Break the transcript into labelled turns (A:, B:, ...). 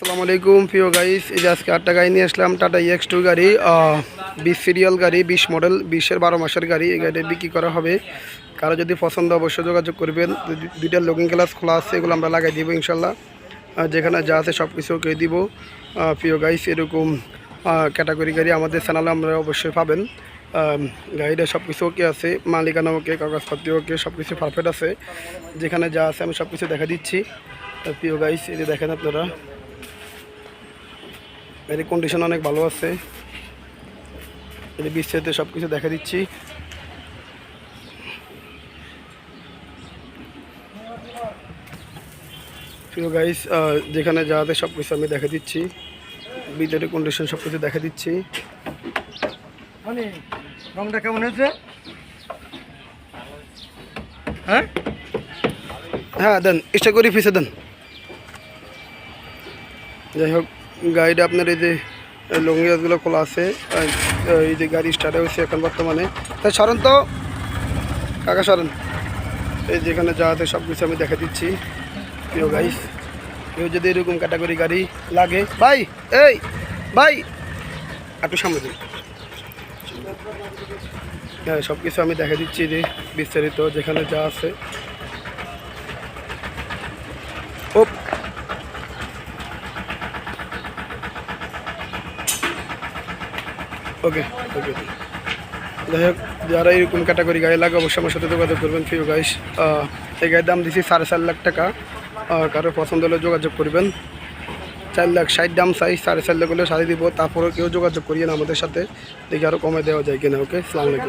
A: আসসালামু আলাইকুম প্রিয় গাইস, এই যে আজকে 8টা গাড়ি নিয়ে আসলাম। টাটা EX2 গাড়ি, 20 সিরিয়াল গাড়ি, 20 মডেল, 20-এর 12 মাসের গাড়ি। এই গাড়িটা বিক্রি করা হবে। কারো যদি পছন্দ অবশ্যই যোগাযোগ করবেন। দুইটা লুকিং গ্লাস খোলা আছে, এগুলো আমরা লাগাই দিব ইনশাল্লাহ। যেখানে যা আছে সব কিছু ওকে দিব। প্রিয় গাইস, এরকম ক্যাটাগরি গাড়ি আমাদের চ্যানেলে আমরা অবশ্যই পাবেন। গাড়িটা সব কিছু ওকে আছে, মালিকানা ওকে, কাগজপত্র ওকে, সব কিছু পারফেক্ট আছে। যেখানে যা আছে আমি সব কিছু দেখা দিচ্ছি। প্রিয় গাইস, এই যে দেখেন আপনারা, এর কন্ডিশন অনেক ভালো আছে। এর বিস্তারিত সব কিছু দেখা দিচ্ছি। প্রিয় গাইস, যেখানে যা আছে সব কিছু আমি দেখা দিচ্ছি। ভিতরে কন্ডিশন সব কিছু দেখা দিচ্ছি।
B: মানে রংটা কেমন হয়েছে? হ্যাঁ
A: হ্যাঁ, দেন চেষ্টা করি, ফিসে দেন। যাই হোক, গাড়িটা আপনার এই যে লংগিয়াসগুলো খোলা আছে। এই যে গাড়ি স্টার্ট হয়েছে এখন বর্তমানে। তাই সরেন তো কাকা, সরেন। এই যেখানে যা আছে সব কিছু আমি দেখা দিচ্ছি। প্রিয় গাইস, কেউ যদি এরকম ক্যাটাগরি গাড়ি লাগে, ভাই এই ভাই একটু সামনে দিন। হ্যাঁ, সব কিছু আমি দেখা দিচ্ছি যে বিস্তারিত যেখানে যা আছে। ও ওকে ওকে। যাই হোক, যারা এরকম ক্যাটাগরি গাড়ি লাগে অবশ্যই আমার সাথে যোগাযোগ করবেন। প্রিয় গাইস, এই গাড়ির দাম দিচ্ছি 4.5 লাখ টাকা। কারো পছন্দ হলে যোগাযোগ করবেন। 4,60,000 দাম চাই, 4.5 লাখ হলে সারিয়ে দিব। তারপরেও কেউ যোগাযোগ করিয়েন আমাদের সাথে, দেখি আরও কমে দেওয়া যায় কিনা। ওকে, আসসালামু আলাইকুম।